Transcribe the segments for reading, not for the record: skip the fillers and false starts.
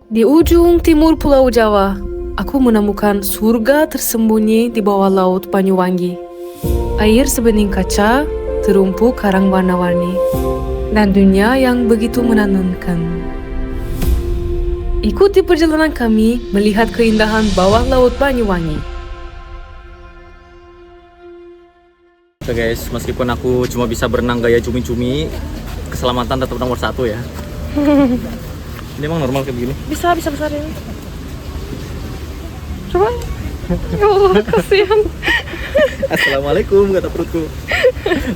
Di ujung timur Pulau Jawa, aku menemukan surga tersembunyi di bawah laut Banyuwangi. Air sebening kaca, terumpu karang warna-warni, dan dunia yang begitu menenangkan. Ikuti perjalanan kami melihat keindahan bawah laut Banyuwangi. Oke guys, meskipun aku cuma bisa berenang gaya cumi-cumi, keselamatan tetap nomor 1 ya. Ini emang normal kayak begini? Bisa besarin. Coba. Ya Allah, kasihan. Assalamualaikum, kata perutku.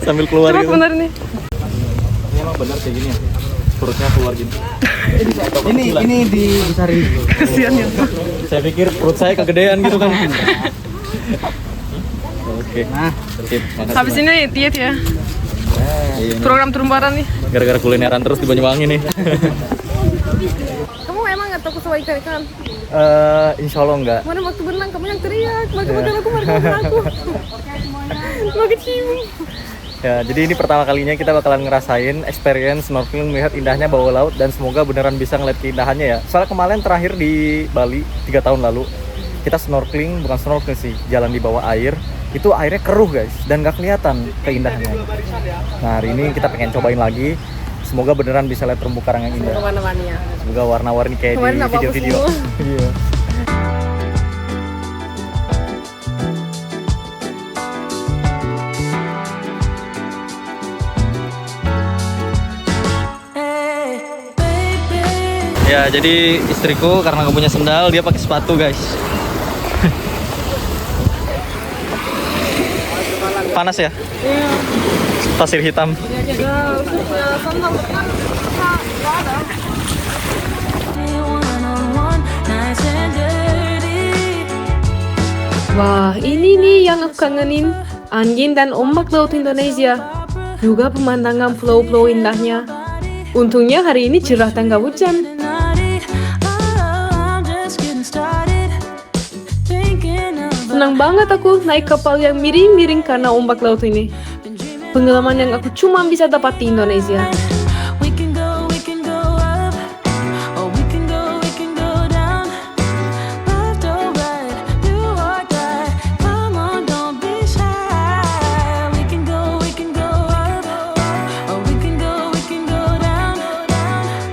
Sambil keluar Coba gitu. bener nih. Ini emang benar kayak gini ya? Perutnya keluar gini. Ini dibesarin. Kasihan ya. Saya pikir perut saya kegedean gitu kan. Oke. Nah, sip. Makasih. Habis ini diet ya. Iya, Program terumbaran nih. gara-gara kulineran terus di Banyuwangi nih. Kamu emang nggak takut sama ikan-ikan? Insya Allah enggak. Mana waktu berenang kamu yang teriak, marga aku. Mau kecium. Ya, jadi ini pertama kalinya kita bakalan ngerasain experience snorkeling melihat indahnya bawah laut dan semoga beneran bisa ngeliat keindahannya ya. Soalnya kemarin terakhir di Bali 3 tahun lalu kita snorkeling, bukan snorkeling sih, jalan di bawah air. Itu airnya keruh guys dan gak kelihatan keindahannya. Nah hari ini kita pengen cobain lagi. Semoga beneran bisa lihat terumbu karang yang indah. Warna-warni ya. Semoga warna-warni kayak Kemarin di apa-apa video-video. semua. Iya. Ya, jadi istriku karena nggak punya sendal, dia pakai sepatu, guys. Panas ya? Iya. Pasir hitam. Ya, sandal kan nggak ada. Wah, ini nih yang aku kangenin. Angin dan ombak laut Indonesia. Juga pemandangan pulau-pulau indahnya. Untungnya hari ini cerah dan gak hujan. Senang banget aku naik kapal yang miring-miring karena ombak laut ini. Pengalaman yang aku cuma bisa dapat di Indonesia.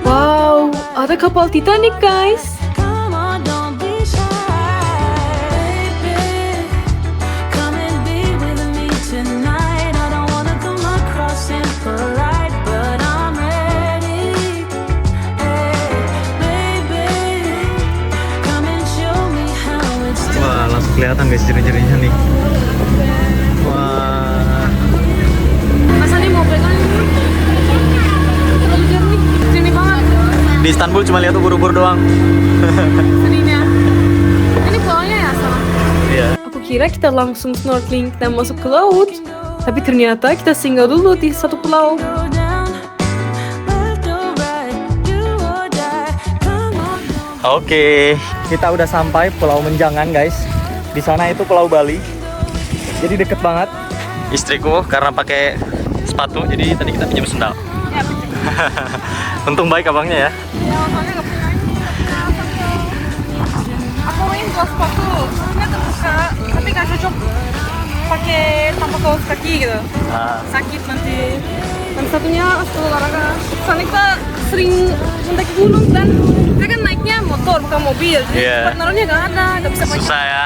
Wow, ada kapal Titanic guys. Wah, langsung kelihatan guys ciri-cirinya nih. Wah. Rasanya mau pegang terlalu jernih, jernih banget. Di Istanbul cuma lihat ubur-ubur doang. Sedihnya. Ini pulaunya ya salah. Iya. Aku kira kita langsung snorkeling dan masuk ke laut, tapi ternyata kita singgah dulu di satu pulau. Oke, kita udah sampai Pulau Menjangan guys. Di sana itu Pulau Bali. Jadi deket banget. Istriku karena pakai sepatu, jadi tadi kita pinjam sendal. Ya, Untung baik abangnya ya. soalnya nggak punya ini. Aku main jual sepatu, ini terbuka, tapi nggak cocok pakai tanpa kaos kaki gitu. Nah, Sakit nanti. Dan satunya sepatu olahraga. Soalnya kita sering mendaki gunung dan kita kan naiknya motor bukan mobil. Jadi Iya. tempat naruhnya nggak ada, nggak bisa pakai. susah ya.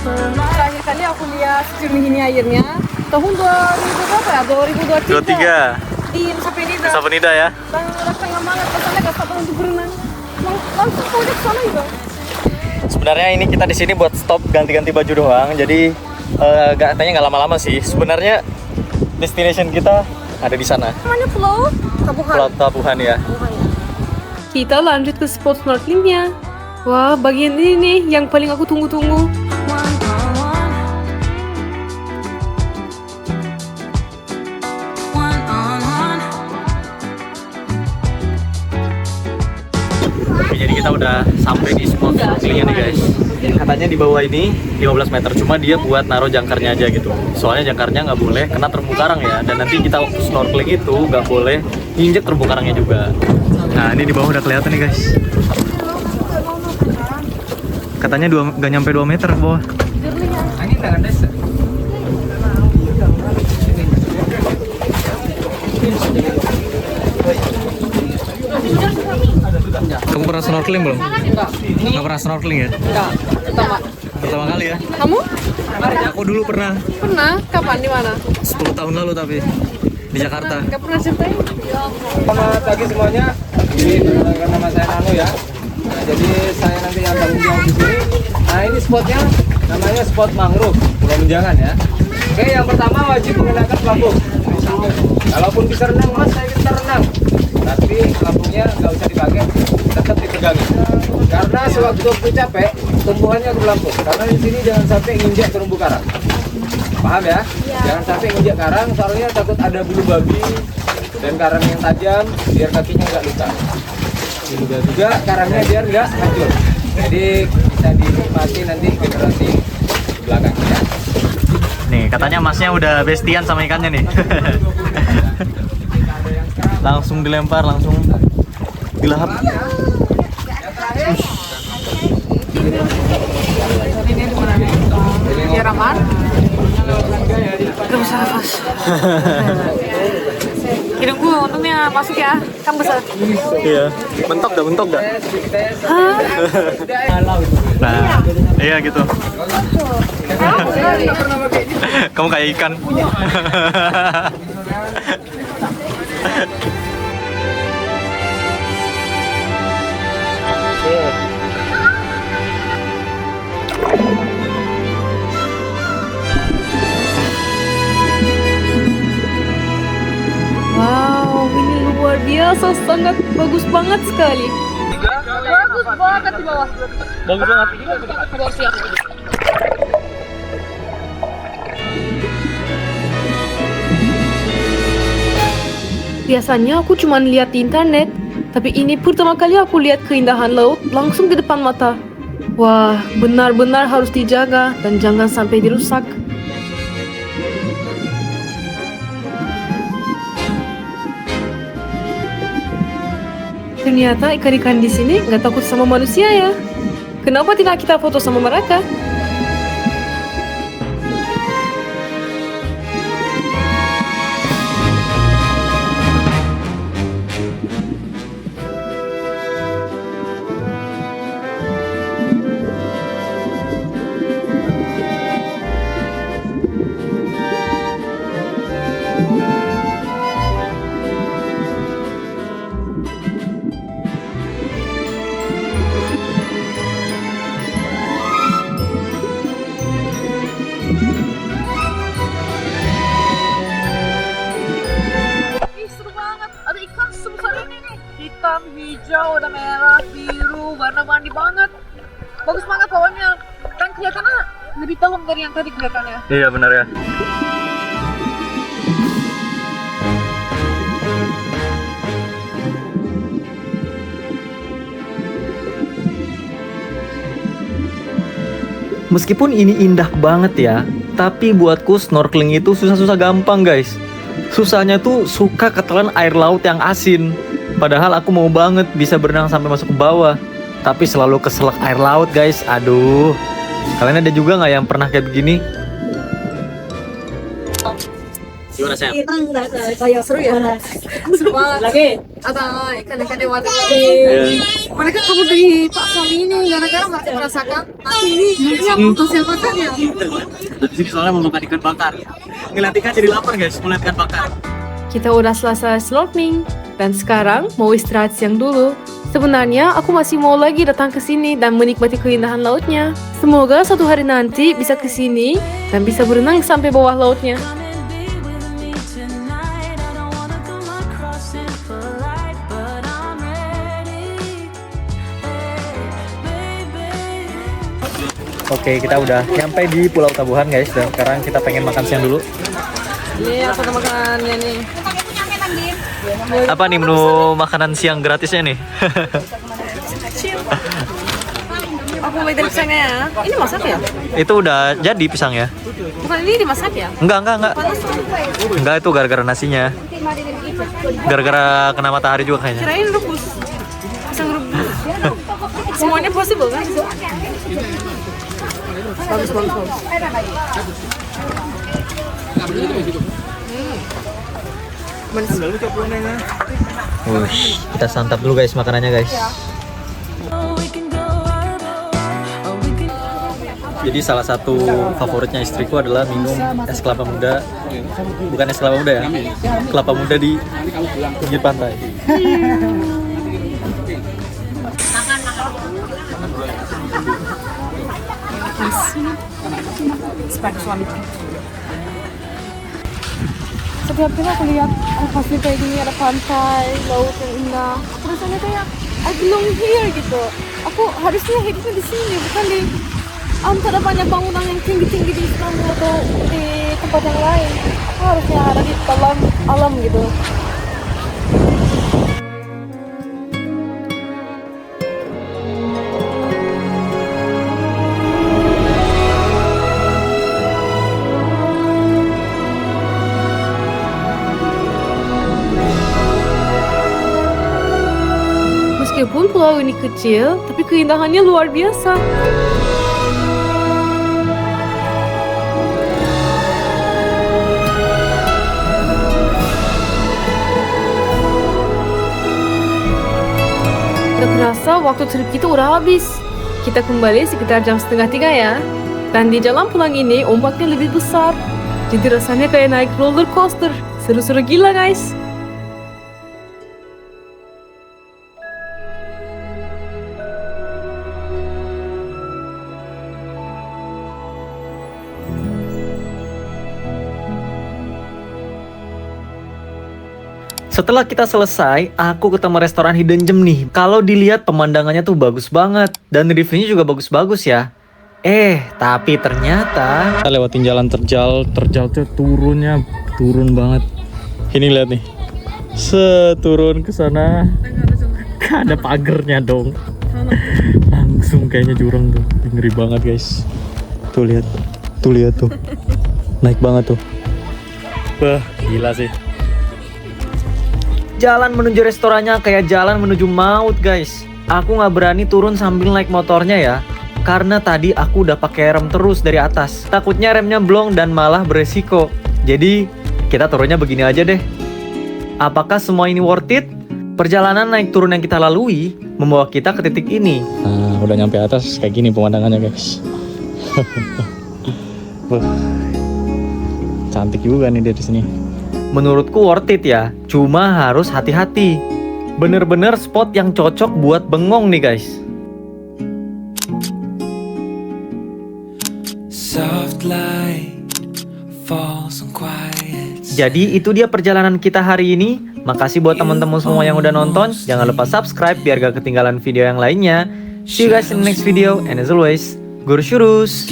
Terakhir kali aku lihat jernih ini airnya tahun 2000 berapa ya? 2023 23. di Nusa Penida. Nusa Penida ya. Dan rasanya banget, rasanya gak sabar untuk berenang. Langsung mau ke sana juga. Sebenarnya ini kita di sini buat stop ganti-ganti baju doang. Jadi katanya nggak lama-lama sih. Sebenarnya destination kita ada di sana. Namanya Pulau Tabuhan. Pulau Tabuhan ya. Kita lanjut ke spot snorkelingnya. Wah, bagian ini nih yang paling aku tunggu-tunggu. Oke, jadi kita udah sampai di spot snorkelingnya nih guys. Katanya di bawah ini 15 meter, cuma dia buat naruh jangkarnya aja gitu. Soalnya jangkarnya nggak boleh kena terumbu karang ya, dan nanti kita waktu snorkeling itu nggak boleh injek terumbu karangnya juga. Nah ini di bawah udah kelihatan nih guys. Katanya nggak nyampe 2 meter ke bawah. Kamu pernah snorkeling belum? Nggak pernah snorkeling ya? Enggak, Pertama kali ya? Kamu? Aku dulu pernah, Pernah? Kapan? Di mana? 10 tahun lalu tapi di Jakarta. Nggak pernah ceritain? Selamat pagi semuanya. Jadi nama saya Nano ya. Nah, jadi saya nanti yang tanggung jawab di sini. Nah, ini spotnya namanya spot mangrove Pulau Menjangan ya. Oke, yang pertama wajib mengenakan pelampung. Kalaupun bisa renang, mas saya kita renang. Tapi pelampungnya nggak usah dipakai, tetap dipegangin. Karena sewaktu-waktu capek, tumbuhannya berlampung. Karena di sini jangan sampai nginjak terumbu karang. Paham ya? Jangan sampai nginjak karang, soalnya takut ada bulu babi dan karang yang tajam, biar kakinya nggak luka. Juga karangnya biar nggak hancur. Jadi bisa dinikmati nanti generasi belakangnya ya. Nih katanya masnya udah bestian sama ikannya nih. Langsung dilempar, langsung dilahap. Biar aman. Gak bisa nafas. Hidungku untungnya masuk ya, kan besar. Iya, mentok dah. Hah? Nah, iya gitu. Kamu kayak ikan. Wow, ini luar biasa, sangat bagus banget sekali. Bagus banget di bawah. Bagus banget. Bawah siap. Biasanya aku cuma lihat di internet, tapi ini pertama kali aku lihat keindahan laut langsung di depan mata. Wah, benar-benar harus dijaga dan jangan sampai dirusak. Ternyata ikan-ikan di sini nggak takut sama manusia ya. Kenapa tidak kita foto sama mereka? Ih, seru banget. Ada ikan sebesar ini nih. Hitam, hijau, ada merah, biru, warna-warni banget. Bagus banget pokoknya. Kan kelihatannya lebih dalam dari yang tadi kelihatannya. Iya benar ya. Meskipun ini indah banget ya, tapi buatku snorkeling itu susah-susah gampang guys. Susahnya tuh suka ketelan air laut yang asin. Padahal aku mau banget bisa berenang sampai masuk ke bawah, tapi selalu keselak air laut guys. Aduh, kalian ada juga nggak yang pernah kayak begini? Gimana Sam? Kayak seru ya. Seru banget. Lagi. Ada ikan-ikan di water lagi. Mereka kabur dari Pak Suami ini gara-gara mereka merasakan nanti ini hasil makan ya. Di sini soalnya mau makan ikan bakar. Ngeliat ikan jadi lapar guys, mau lihat ikan bakar. Kita udah selesai snorkeling dan sekarang mau istirahat siang dulu. Sebenarnya aku masih mau lagi datang ke sini dan menikmati keindahan lautnya. Semoga suatu hari nanti bisa ke sini dan bisa berenang sampai bawah lautnya. Oke, kita udah nyampe di Pulau Tabuhan guys, dan sekarang kita pengen makan siang dulu. Ini apa makanannya nih? Apa nih menu makanan siang gratisnya nih? Aku mulai dari pisangnya ya. Ini masak ya? Itu udah jadi pisang ya? Bukan ini dimasak ya? Enggak. Panas. Enggak, itu gara-gara nasinya. Gara-gara kena matahari juga kayaknya. Kirain rebus. Pisang rebus. Semuanya possible kan? Bagus. Manis. Wush, kita santap dulu guys makanannya guys. Jadi salah satu favoritnya istriku adalah minum es kelapa muda. Bukan es kelapa muda ya, kelapa muda di pinggir pantai. Sepatu suami. Setiap kali aku lihat pasir kayak gini, ada pantai, laut yang indah, aku rasanya kayak I belong here gitu. Aku harusnya hidupnya di sini, bukan di antara banyak bangunan yang tinggi-tinggi di Istanbul atau di tempat yang lain. Aku harusnya ada di dalam alam gitu. Meskipun pulau ini kecil, tapi keindahannya luar biasa. Gak kerasa waktu trip kita udah habis. Kita kembali sekitar jam 2:30 ya. Dan di jalan pulang ini ombaknya lebih besar. Jadi rasanya kayak naik roller coaster. Seru-seru gila guys. Setelah kita selesai, aku ketemu restoran Hidden Gem nih. Kalau dilihat pemandangannya tuh bagus banget. Dan reviewnya juga bagus-bagus ya. Tapi ternyata kita lewatin jalan terjal tuh turun banget. Ini lihat nih. Seturun ke sana. Gak ada pagernya dong. Langsung kayaknya jurang tuh. Ngeri banget guys. Tuh lihat tuh. Naik banget tuh. Wah, gila sih. Jalan menuju restorannya kayak jalan menuju maut guys. Aku nggak berani turun sambil naik motornya ya. Karena tadi aku udah pakai rem terus dari atas. Takutnya remnya blong dan malah beresiko. Jadi kita turunnya begini aja deh. Apakah semua ini worth it? Perjalanan naik turun yang kita lalui membawa kita ke titik ini. Nah, udah nyampe atas kayak gini pemandangannya guys. Cantik juga nih dari sini. Menurutku worth it ya, cuma harus hati-hati. Bener-bener spot yang cocok buat bengong nih guys. Jadi itu dia perjalanan kita hari ini. Makasih buat teman-teman semua yang udah nonton. Jangan lupa subscribe biar gak ketinggalan video yang lainnya. See you guys in the next video, and as always, Guru Shurus.